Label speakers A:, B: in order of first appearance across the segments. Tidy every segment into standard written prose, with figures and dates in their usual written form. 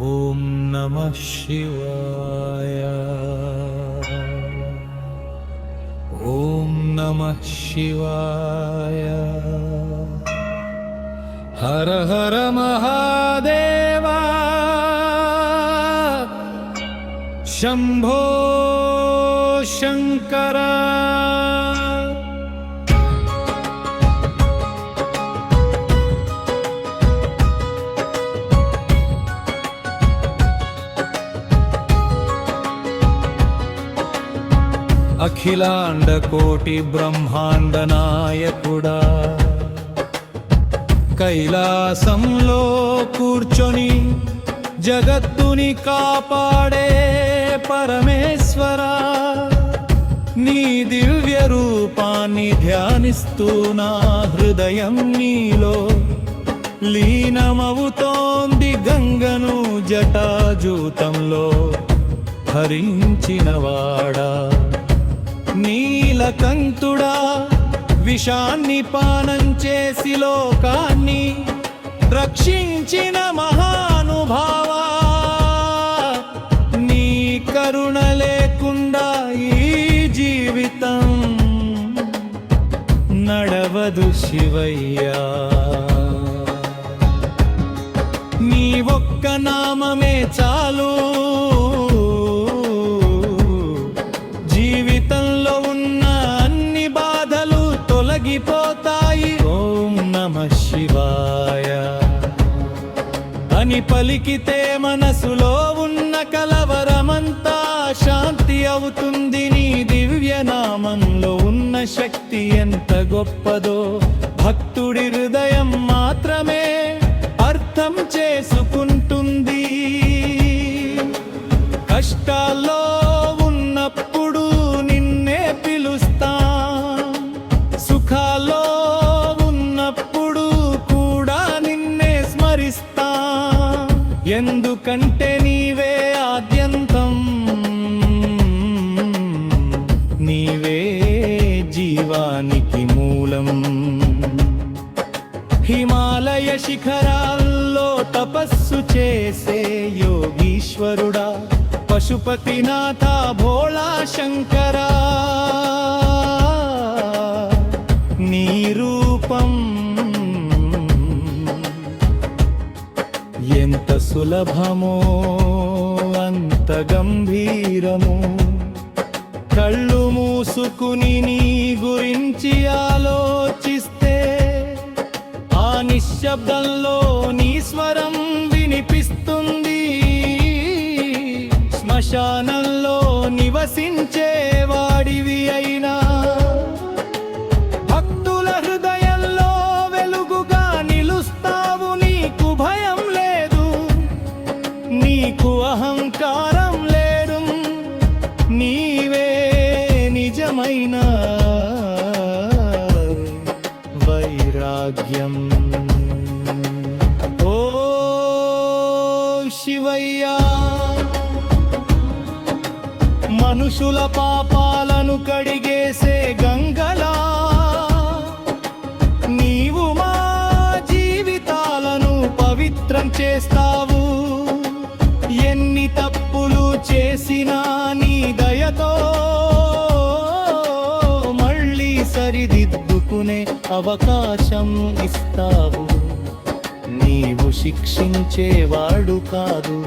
A: ఓం నమః శివాయ. ఓం నమః శివాయ. హర హర మహాదేవ శంభో శంకర. అఖిలాండ కోటి బ్రహ్మాండ నాయకుడా, కైలాసంలో కూర్చొని జగత్తుని కాపాడే పరమేశ్వరా, నీ దివ్య రూపాన్ని ధ్యానిస్తూ నా హృదయం నీలో లీనమవుతోంది. గంగను జటాజూతంలో హరించినవాడా, నీలకంఠుడా, విషాన్ని పానం చేసి లోకాన్ని రక్షించిన మహానుభావా, నీ కరుణ లేకుండా ఈ జీవితం నడవదు శివయ్యా. నీ ఒక్క నామమే చాలు, జీవితంలో ఉన్న అన్ని బాధలు తొలగిపోతాయి. ఓం నమః శివాయ అని పలికితే మనసులో ఉన్న కలవరమంతా శాంతి అవుతుంది. నీ దివ్య నామంలో ఉన్న శక్తి ఎంత గొప్పదో భక్తుడి హృదయం మాత్రమే అర్థం చేసుకుంటుంది. కష్టాల్లో ఉన్నప్పుడు నిన్నే పిలుస్తా, సుఖాల్లో ఉన్నప్పుడు కూడా నిన్నే స్మరిస్తా. ఎందుకంటే నీవే ఆద్యంతం, నీవే జీవానికి మూలం. హిమాలయ శిఖరాల్లో తపస్సు చేసే యోగీశ్వరుడా, పశుపతినాథ భోళా శంకరా, నీ రూపం ఎంత సులభమో అంత గంభీరము. కళ్ళు మూసుకుని నీ గురించి ఆలోచిస్తే ఆ నిశ్శబ్దంలో నీ స్వరం వినిపిస్తుంది. శ్మశానంలో నివసించే వాడివి అయినా భక్తుల హృదయంలో వెలుగుగా నిలుస్తావు. నీకు భయం లేదు, నీకు అహంకారం లేదు, నీవే నిజమైన వైరాగ్యం. ఓ శివయ్యా, మనుషుల పాపాలను కడిగేసే గంగలా నీవు మా జీవితాలను పవిత్రం చేస్తావు. ఎన్ని తప్పులు చేసినా నీ దయతో మళ్ళీ సరిదిద్దుకునే అవకాశం ఇస్తావు. నీవు శిక్షించేవాడు కాదు,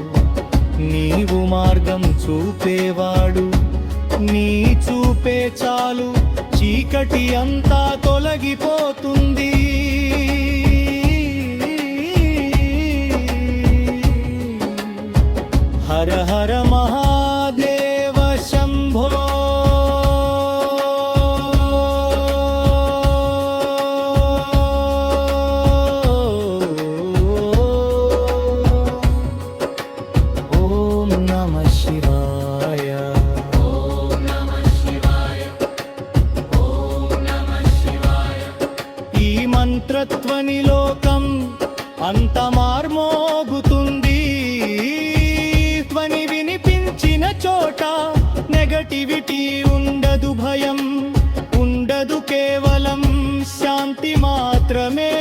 A: నీవు మార్గం చూపేవాడు. నీ చూపే చాలు, చీకటి అంతా తొలగిపోతుంది. హర హర మహాదేవ శంభో. ఓం నమః శివాయ. ఈ మంత్రధ్వని లోకం అంత మార్మోగుతుంది. ధ్వని వినిపించిన చోట నెగటివిటీ ఉండదు, భయం ఉండదు, కేవలం శాంతి మాత్రమే.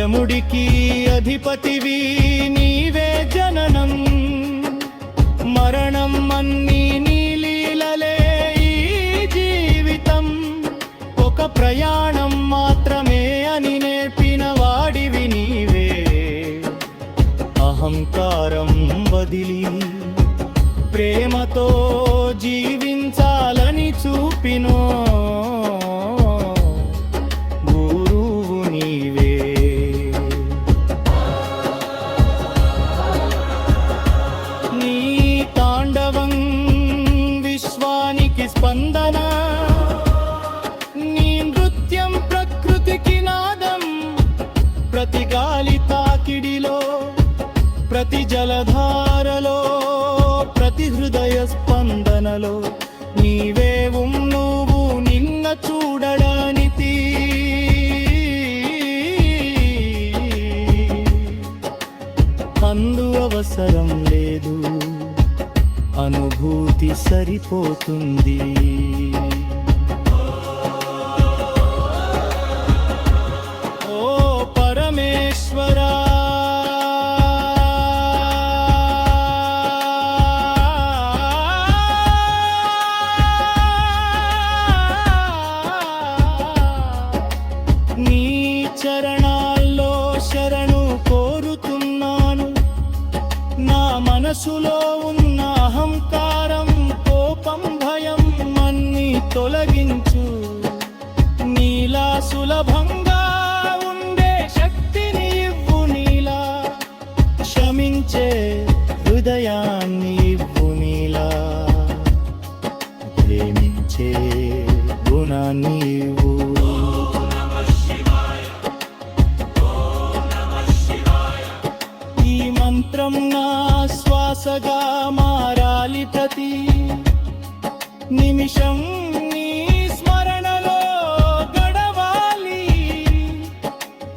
A: యముడికి అధిపతివి నీవే జననం మరణం అన్నీ నీ లీలలే ఈ జీవితం ఒక ప్రయాణం మాత్రమే అని నేర్పిన వాడివి నీవే అహంకారం వదిలి ప్రేమతో జీవించాలని చూపినో గురువు నీవే నీ తాండవం విశ్వానికి స్పందన నీ నృత్యం ప్రకృతికి నాదం ప్రతి గాలి తాకిడిలో ప్రతి జలధారలో ప్రతి హృదయ స్పందనలో నీవే నువ్వు నిన్న చూడడానికి అందు అవసరం లేదు అనుభూతి సరిపోతుంది ఓ పరమేశ్వరా నీ చరణాల్లో శరణు కోరుతున్నాను నా మనసులో ఉన్న అహంకారం కోపం భయం అన్ని తొలగించు నీలా సులభంగా ఉండే శక్తిని ఇవ్వు నీలా క్షమించే హృదయాన్ని ఇవ్వు నీలా ప్రేమించే గుణాన్ని ఇవ్వు మంత్రం నా శ్వాసగా మారాలి ప్రతి నిమిషం నీ స్మరణలో గడవాలి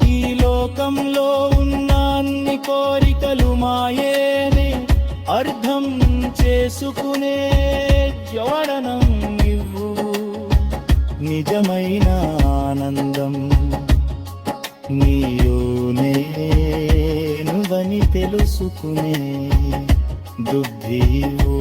A: ఈ లోకంలో ఉన్న అన్ని కోరికలు మాయేనే అర్థం చేసుకునే జ్ఞానం ఇవ్వు నిజమైన ఆనందం నీలోనే నువ్వని తెలుసుకునే బుద్ధివో